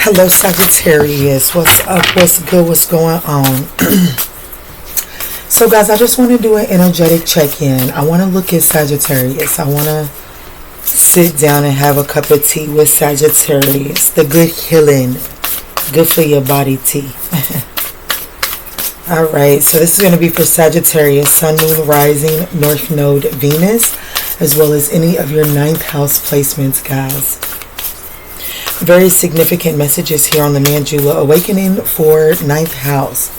Hello Sagittarius, what's up, what's good, what's going on? So guys, I just want to do an energetic check-in. I want to look at Sagittarius. I want to sit down and have a cup of tea with Sagittarius. The good healing, good for your body tea. Alright, so this is going to be for Sagittarius, Sun, Moon, Rising, North Node, Venus, as well as any of your 9th house placements, guys. Very significant messages here on the Manjula Awakening for 9th house.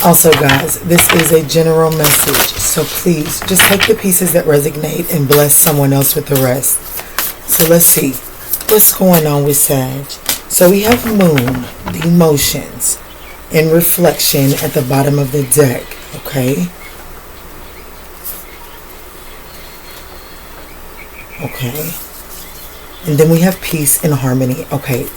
Also, guys, this is a general message, so please just take the pieces that resonate and bless someone else with the rest. So let's see what's going on with Sag. So we have Moon, the emotions, in reflection at the bottom of the deck. Okay. Okay. And then we have peace and harmony. Okay.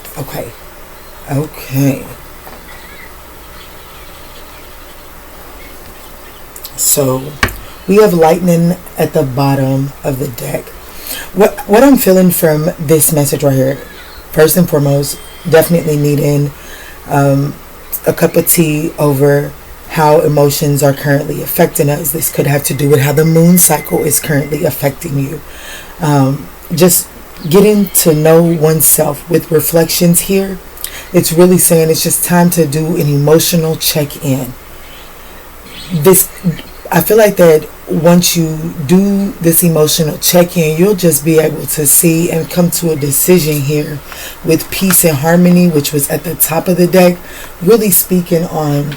So we have lightning at the bottom of the deck. What I'm feeling from this message right here, first and foremost, definitely needing a cup of tea over how emotions are currently affecting us. This could have to do with how the moon cycle is currently affecting you. Just getting to know oneself with reflections here. It's really saying it's just time to do an emotional check-in. I feel like that once you do this emotional check-in, you'll just be able to see and come to a decision here with peace and harmony, which was at the top of the deck, really speaking on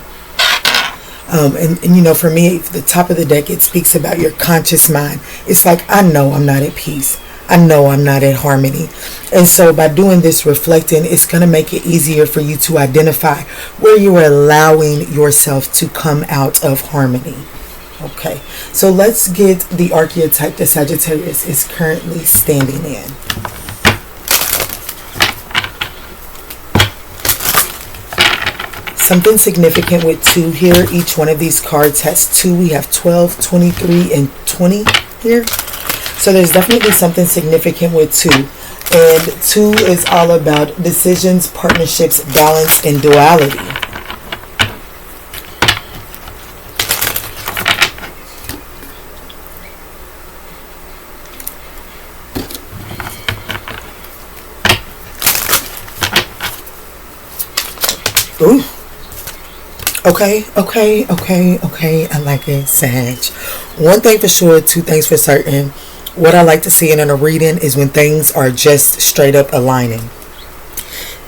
and you know, for me, the top of the deck, it speaks about your conscious mind. It's like, I know I'm not at peace. I know I'm not at harmony. And so by doing this reflecting, it's going to make it easier for you to identify where you are allowing yourself to come out of harmony. Okay, so let's get the archetype that Sagittarius is currently standing in. Something significant with 2 here. Each one of these cards has 2. We have 12, 23, and 20 here. So there's definitely something significant with 2. And 2 is all about decisions, partnerships, balance, and duality. Ooh. Okay. I like it, Sag. One thing for sure, 2 things for certain. What I like to see in a reading is when things are just straight up aligning.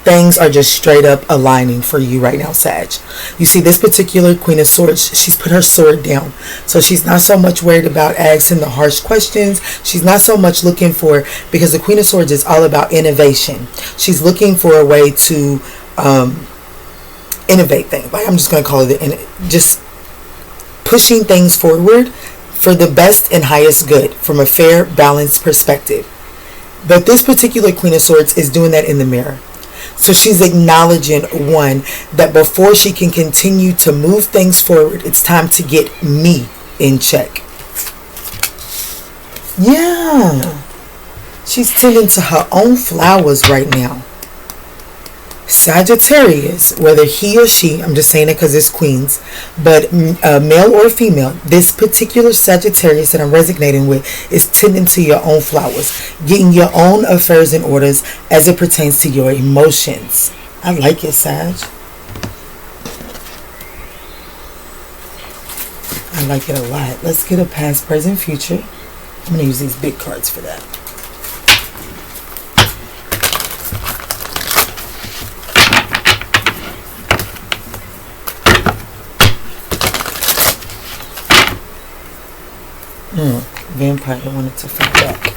Things are just straight up aligning for you right now, Sag. You see, this particular Queen of Swords, she's put her sword down. So she's not so much worried about asking the harsh questions. She's not so much looking for, because the Queen of Swords is all about innovation. She's looking for a way to innovate things. Like, I'm just going to call it just pushing things forward for the best and highest good from a fair, balanced perspective. But this particular Queen of Swords is doing that in the mirror. So she's acknowledging, one, that before she can continue to move things forward, it's time to get me in check. Yeah. She's tending to her own flowers right now. Sagittarius, whether he or she, I'm just saying it because it's queens, but male or female, this particular Sagittarius that I'm resonating with is tending to your own flowers, getting your own affairs in orders as it pertains to your emotions. I like it, Sag. I like it a lot. Let's get a past, present, future. I'm going to use these big cards for that. Vampire wanted to fight back.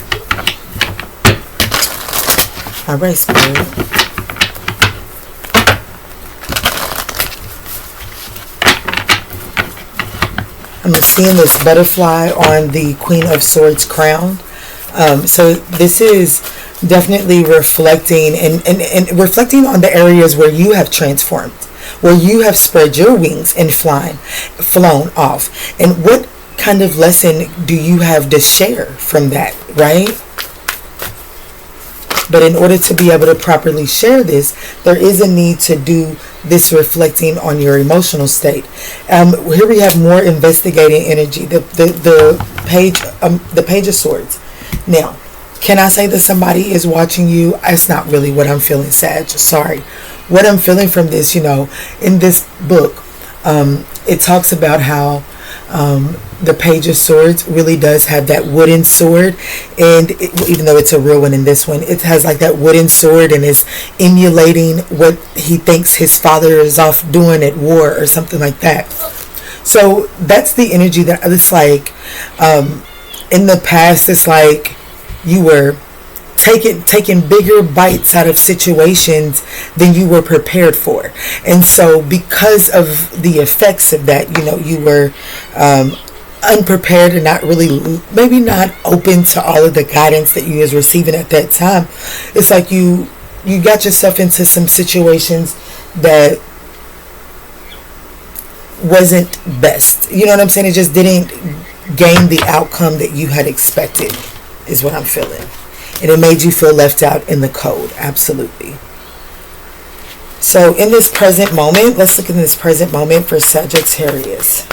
Alright, Spirit. I'm seeing this butterfly on the Queen of Swords crown. So this is definitely reflecting and reflecting on the areas where you have transformed, where you have spread your wings and flown off. And what kind of lesson do you have to share from that, right? But in order to be able to properly share this, there is a need to do this reflecting on your emotional state. Here we have more investigating energy. The Page of Swords. Now, can I say that somebody is watching you? It's not really what I'm feeling, Sag. Sorry. What I'm feeling from this, in this book, it talks about how the Page of Swords really does have that wooden sword, and even though it's a real one in this one, it has like that wooden sword and is emulating what he thinks his father is off doing at war or something like that. So that's the energy that it's like, in the past, it's like you were taking bigger bites out of situations than you were prepared for. And so because of the effects of that, you were unprepared and not really, maybe not open to all of the guidance that you was receiving at that time. It's like you got yourself into some situations that wasn't best. You know what I'm saying? It just didn't gain the outcome that you had expected, is what I'm feeling. And it made you feel left out in the cold. Absolutely. So in this present moment, let's look at this present moment for Sagittarius.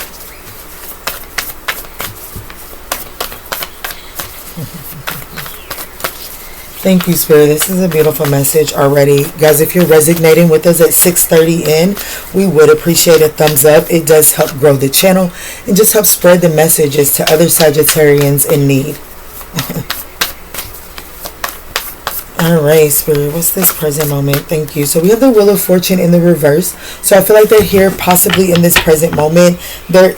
Thank you, Spirit. This is a beautiful message already. Guys, if you're resonating with us at 6:30 in, we would appreciate a thumbs up. It does help grow the channel and just help spread the messages to other Sagittarians in need. All right, Spirit, what's this present moment? Thank you. So we have the Wheel of Fortune in the reverse. So I feel like they're here possibly in this present moment. They're,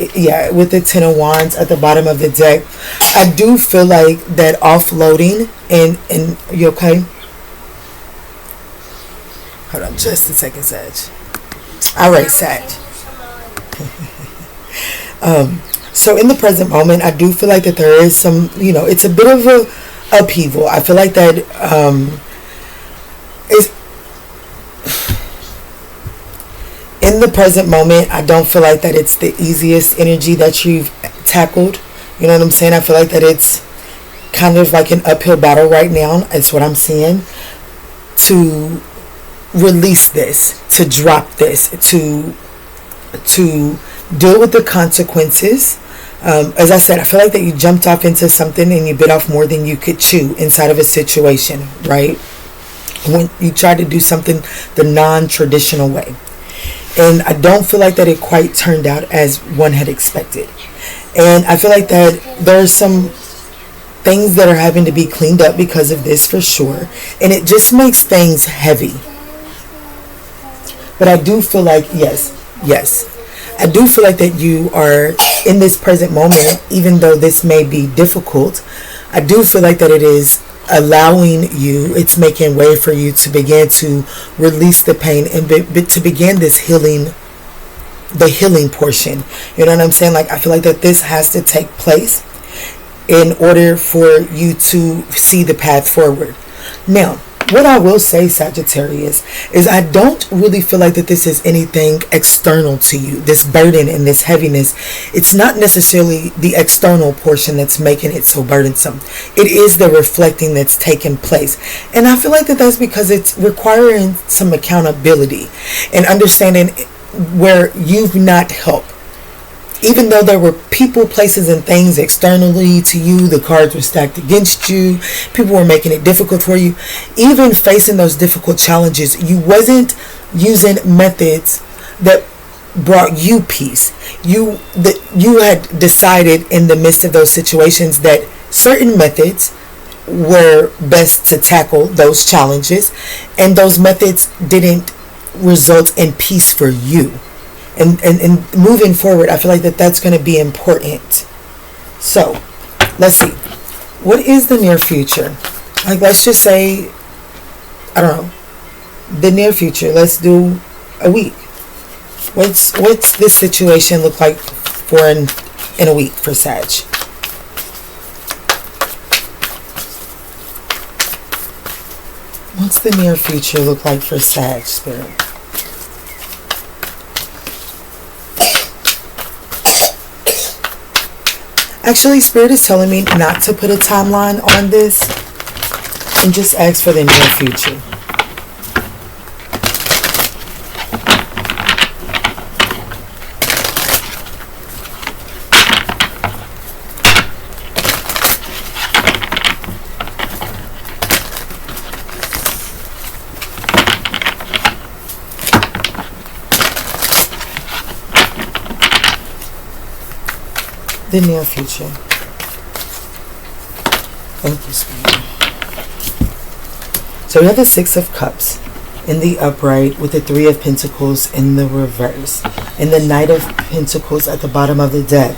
with the Ten of Wands at the bottom of the deck. I do feel like that offloading and you okay? Hold on just a second, Sag. All right, Sag. So in the present moment, I do feel like that there is some, it's a bit of a upheaval. I feel like that is in the present moment. I don't feel like that it's the easiest energy that you've tackled. You know what I'm saying? I feel like that it's kind of like an uphill battle right now. It's what I'm seeing. To release this, to drop this, to deal with the consequences. As I said, I feel like that you jumped off into something and you bit off more than you could chew inside of a situation, right? When you tried to do something the non-traditional way. And I don't feel like that it quite turned out as one had expected. And I feel like that there's some things that are having to be cleaned up because of this for sure. And it just makes things heavy. But I do feel like, yes. I do feel like that you are in this present moment, even though this may be difficult. I do feel like that it is allowing you, it's making way for you to begin to release the pain and to begin this healing, the healing portion. You know what I'm saying? Like, I feel like that this has to take place in order for you to see the path forward. Now, what I will say, Sagittarius, is I don't really feel like that this is anything external to you. This burden and this heaviness, it's not necessarily the external portion that's making it so burdensome. It is the reflecting that's taking place. And I feel like that that's because it's requiring some accountability and understanding where you've not helped. Even though there were people, places, and things externally to you, the cards were stacked against you, people were making it difficult for you. Even facing those difficult challenges, you wasn't using methods that brought you peace. You had decided in the midst of those situations that certain methods were best to tackle those challenges, and those methods didn't result in peace for you. And moving forward, I feel like that's going to be important. So, let's see. What is the near future? Like, let's just say, I don't know, the near future. Let's do a week. What's this situation look like for in a week for Sag? What's the near future look like for Sag, Spirit? Actually, Spirit is telling me not to put a timeline on this. And just ask for the near future. The near future. Thank you, sweetie. So we have the Six of Cups in the upright with the Three of Pentacles in the reverse. And the Knight of Pentacles at the bottom of the deck.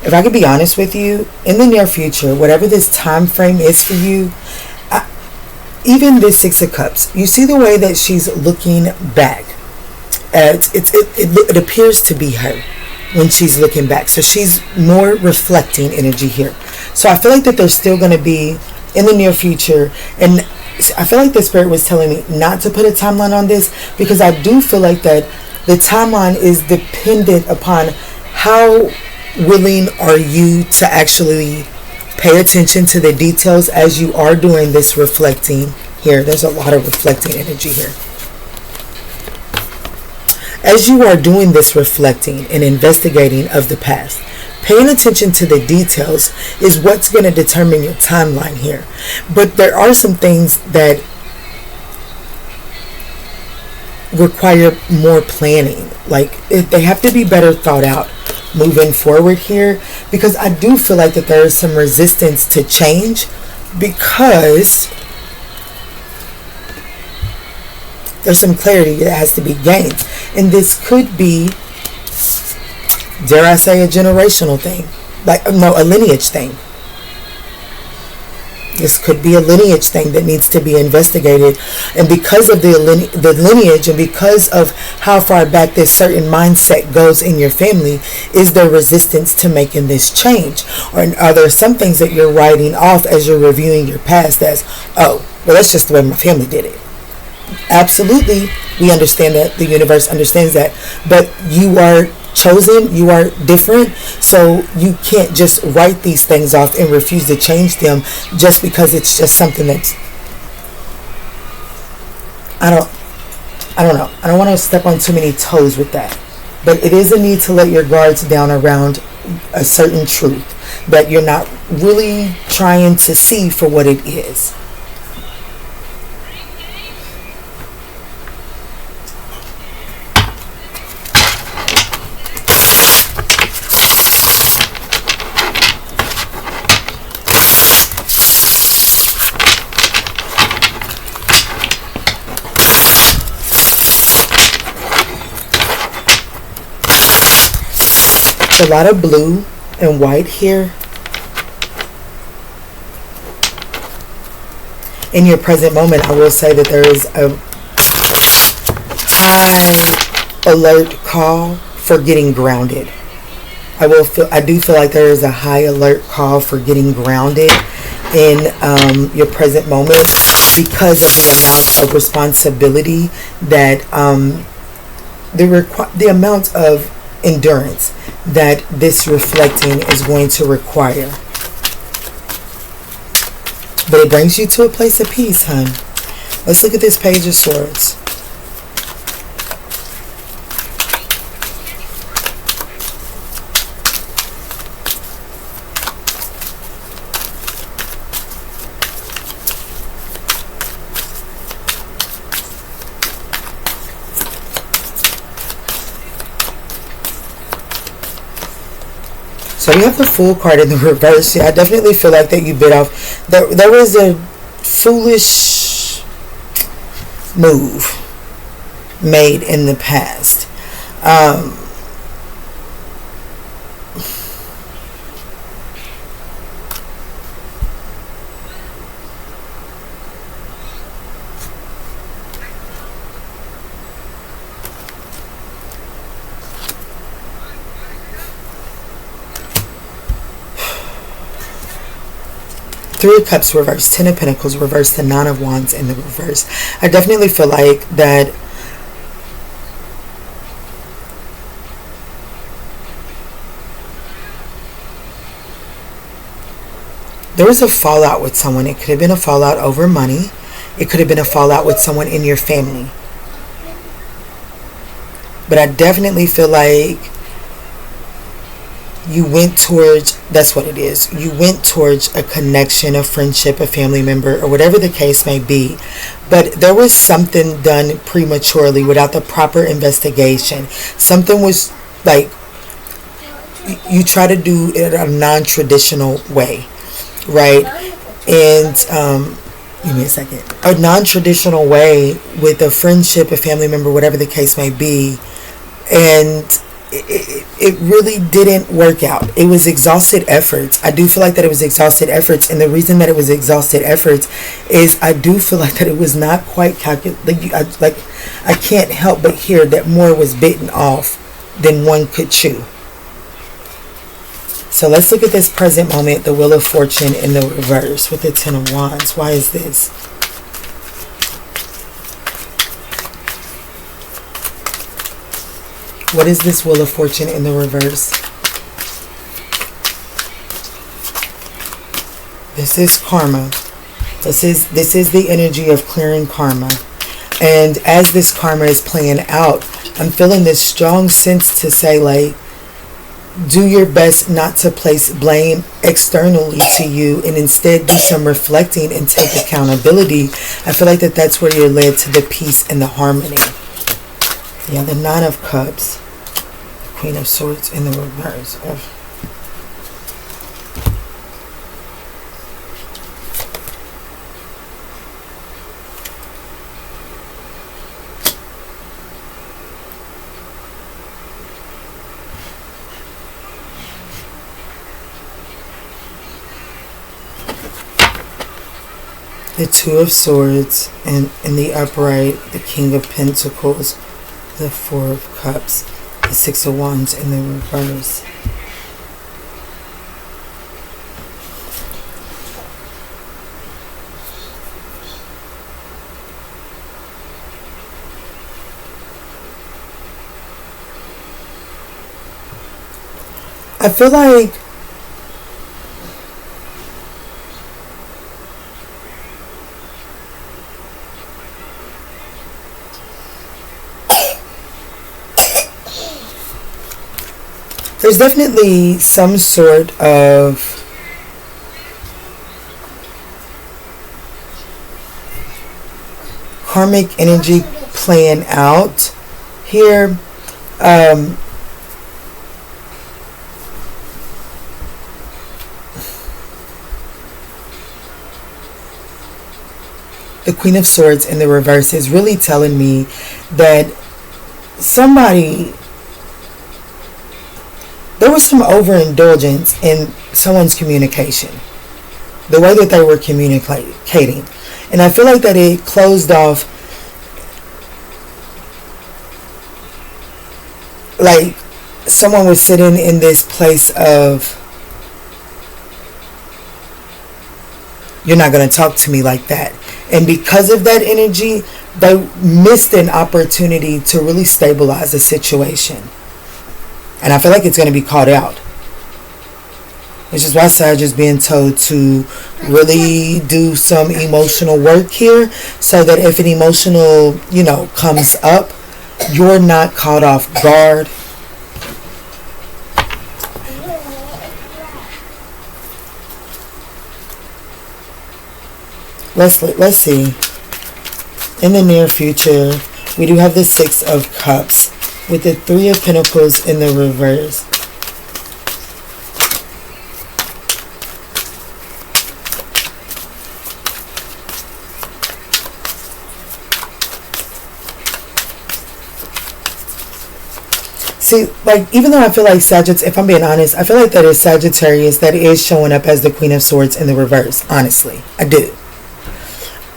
If I could be honest with you, in the near future, whatever this time frame is for you, even this Six of Cups, you see the way that she's looking back. It appears to be her when she's looking back. So she's more reflecting energy here. So I feel like that there's still going to be, in the near future, and I feel like the Spirit was telling me not to put a timeline on this, because I do feel like that the timeline is dependent upon how willing are you to actually pay attention to the details as you are doing this reflecting here. There's a lot of reflecting energy here. As you are doing this reflecting and investigating of the past, paying attention to the details is what's going to determine your timeline here. But there are some things that require more planning. Like, they have to be better thought out moving forward here, because I do feel like that there is some resistance to change, because there's some clarity that has to be gained. And this could be, dare I say, a generational thing. A lineage thing. This could be a lineage thing that needs to be investigated. And because of the lineage, and because of how far back this certain mindset goes in your family, is there resistance to making this change? Or are there some things that you're writing off as you're reviewing your past as, oh, well, that's just the way my family did it? Absolutely, we understand that. The universe understands that. But you are chosen, you are different, so you can't just write these things off and refuse to change them just because it's just something that's, I don't know. I don't want to step on too many toes with that. But it is a need to let your guards down around a certain truth that you're not really trying to see for what it is. A lot of blue and white here. In your present moment, I will say that there is a high alert call for getting grounded. I do feel like there is a high alert call for getting grounded in your present moment, because of the amount of responsibility that the amount of endurance that this reflecting is going to require. But it brings you to a place of peace, hun. Let's look at this Page of Swords. So you have the Fool card in the reverse. Yeah, I definitely feel like that you bit off. There was a foolish move made in the past. Three of Cups reversed, Ten of Pentacles reversed, the Nine of Wands in the reverse. I definitely feel like that was a fallout with someone. It could have been a fallout over money. It could have been a fallout with someone in your family. But I definitely feel like you went towards, that's what it is, you went towards a connection, a friendship, a family member, or whatever the case may be. But there was something done prematurely without the proper investigation. Something was like, you try to do it a non-traditional way, right? And give me a second. A non-traditional way with a friendship, a family member, whatever the case may be. And it really didn't work out. It was exhausted efforts. I do feel like that it was exhausted efforts. And the reason that it was exhausted efforts is I do feel like that it was not quite calculated. I can't help but hear that more was bitten off than one could chew. So let's look at this present moment, the Wheel of Fortune in the reverse with the Ten of Wands. Why is this? What is this Wheel of Fortune in the reverse? This is karma. This is the energy of clearing karma. And as this karma is playing out, I'm feeling this strong sense to say, like, do your best not to place blame externally to you and instead do some reflecting and take accountability. I feel like that's where you're led to the peace and the harmony. Yeah, the Nine of Cups, the Queen of Swords in the reverse. The Two of Swords and in the upright, the King of Pentacles, the Four of Cups, the Six of Wands in the reverse. I feel like there's definitely some sort of karmic energy playing out here. The Queen of Swords in the reverse is really telling me that there was some overindulgence in someone's communication, the way that they were communicating. And I feel like that it closed off, like someone was sitting in this place of, you're not going to talk to me like that. And because of that energy, they missed an opportunity to really stabilize the situation. And I feel like it's going to be called out. Which is why Sag is being told to really do some emotional work here, so that if an emotional, comes up, you're not caught off guard. Let's see. In the near future, we do have the Six of Cups with the Three of Pentacles in the reverse. See, like, even though I feel like Sagittarius, if I'm being honest, I feel like that is Sagittarius that is showing up as the Queen of Swords in the reverse. Honestly, I do.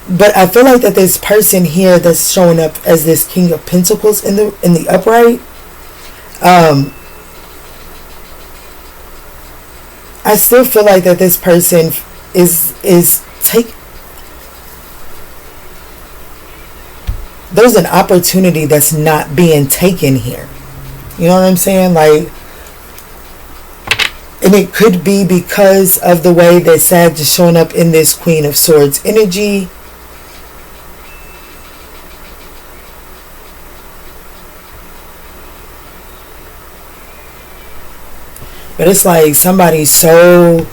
But I feel like that this person here that's showing up as this King of Pentacles in the upright, I still feel like that this person there's an opportunity that's not being taken here. You know what I'm saying? Like, And it could be because of the way that Sag is showing up in this Queen of Swords energy. But it's like somebody's so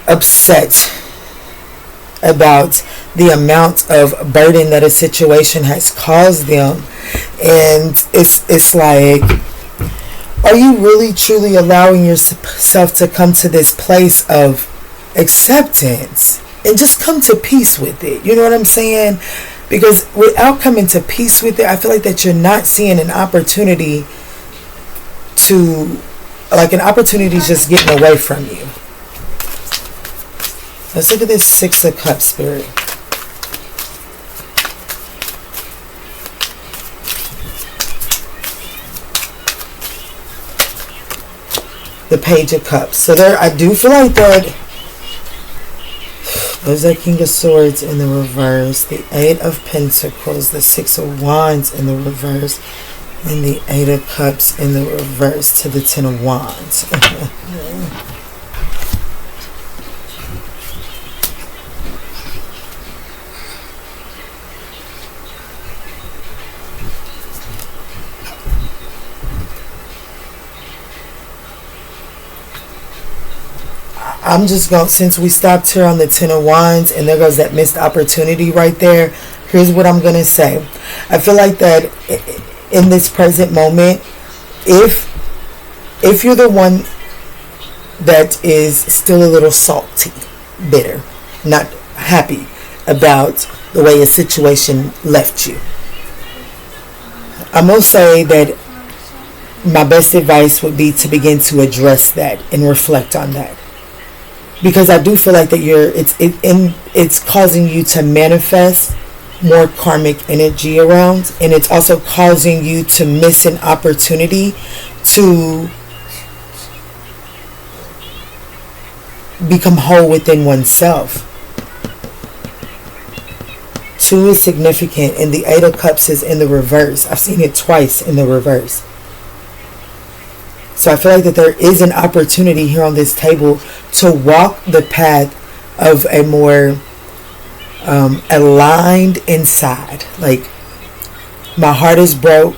upset about the amount of burden that a situation has caused them. And it's like, are you really truly allowing yourself to come to this place of acceptance and just come to peace with it? You know what I'm saying? Because without coming to peace with it, I feel like that you're not seeing an opportunity to, like, an opportunity is just getting away from you. Let's look at this Six of Cups, Spirit. The Page of Cups. So there, I do feel like that there's that King of Swords in the reverse, the Eight of Pentacles, the Six of Wands in the reverse, and the Eight of Cups in the reverse to the Ten of Wands. I'm just going, since we stopped here on the Ten of Wands and there goes that missed opportunity right there, here's what I'm going to say. I feel like that in this present moment, if you're the one that is still a little salty, bitter, not happy about the way a situation left you, I'm going to say that my best advice would be to begin to address that and reflect on that. Because I do feel like that it's causing you to manifest more karmic energy around, and it's also causing you to miss an opportunity to become whole within oneself. Two is significant, and the Eight of Cups is in the reverse. I've seen it twice in the reverse. So I feel like that there is an opportunity here on this table to walk the path of a more aligned inside. Like, my heart is broke,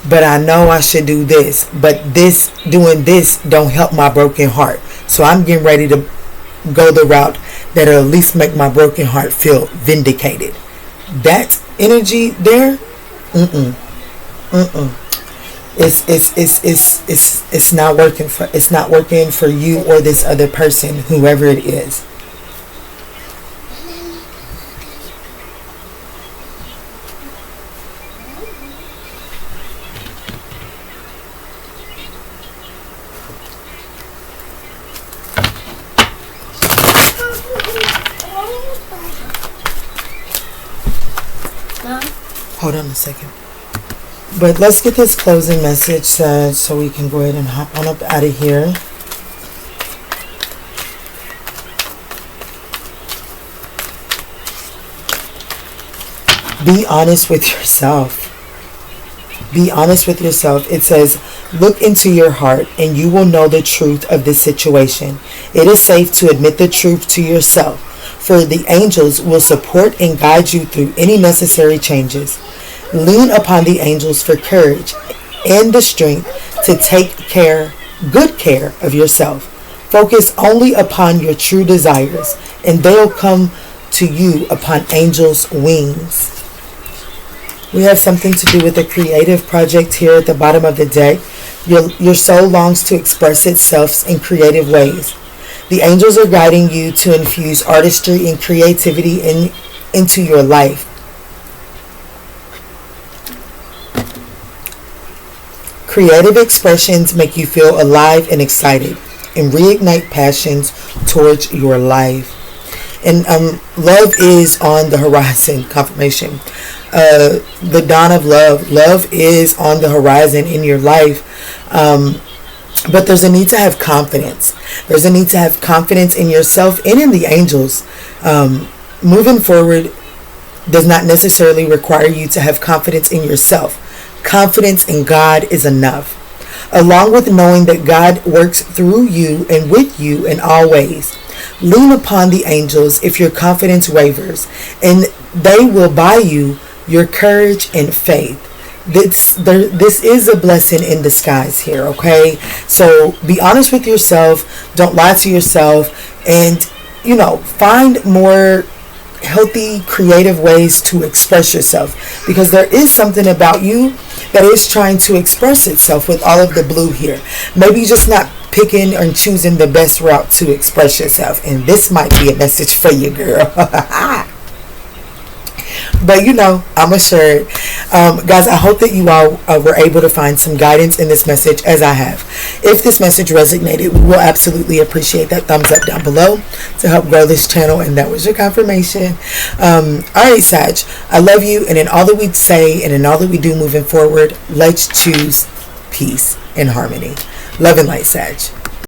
but I know I should do this. But doing this don't help my broken heart. So I'm getting ready to go the route that'll at least make my broken heart feel vindicated. That energy there, It's not working for you or this other person, whoever it is. Hold on a second. But let's get this closing message so we can go ahead and hop on up out of here. Be honest with yourself. Be honest with yourself. It says, look into your heart and you will know the truth of this situation. It is safe to admit the truth to yourself, for the angels will support and guide you through any necessary changes. Lean upon the angels for courage and the strength to take good care of yourself. Focus only upon your true desires, and they'll come to you upon angels' wings. We have something to do with a creative project here at the bottom of the deck. Your soul longs to express itself in creative ways. The angels are guiding you to infuse artistry and creativity into your life. Creative expressions make you feel alive and excited and reignite passions towards your life. And love is on the horizon. Confirmation. The dawn of love. Love is on the horizon in your life. But there's a need to have confidence. There's a need to have confidence in yourself and in the angels. Moving forward does not necessarily require you to have confidence in yourself. Confidence in God is enough. along with knowing that God works through you and with you in all ways. Lean upon the angels if your confidence wavers, and they will buy you your courage and faith. This is a blessing in disguise here, okay? So be honest with yourself. Don't lie to yourself. And, find more healthy, creative ways to express yourself. Because there is something about you that is trying to express itself with all of the blue here. Maybe you're just not picking or choosing the best route to express yourself. And this might be a message for you, girl. But I'm assured. Guys, I hope that you all were able to find some guidance in this message, as I have. If this message resonated, we will absolutely appreciate that thumbs up down below to help grow this channel. And that was your confirmation. Alright, Sag, I love you. And in all that we say and in all that we do moving forward, let's choose peace and harmony. Love and light, Sag.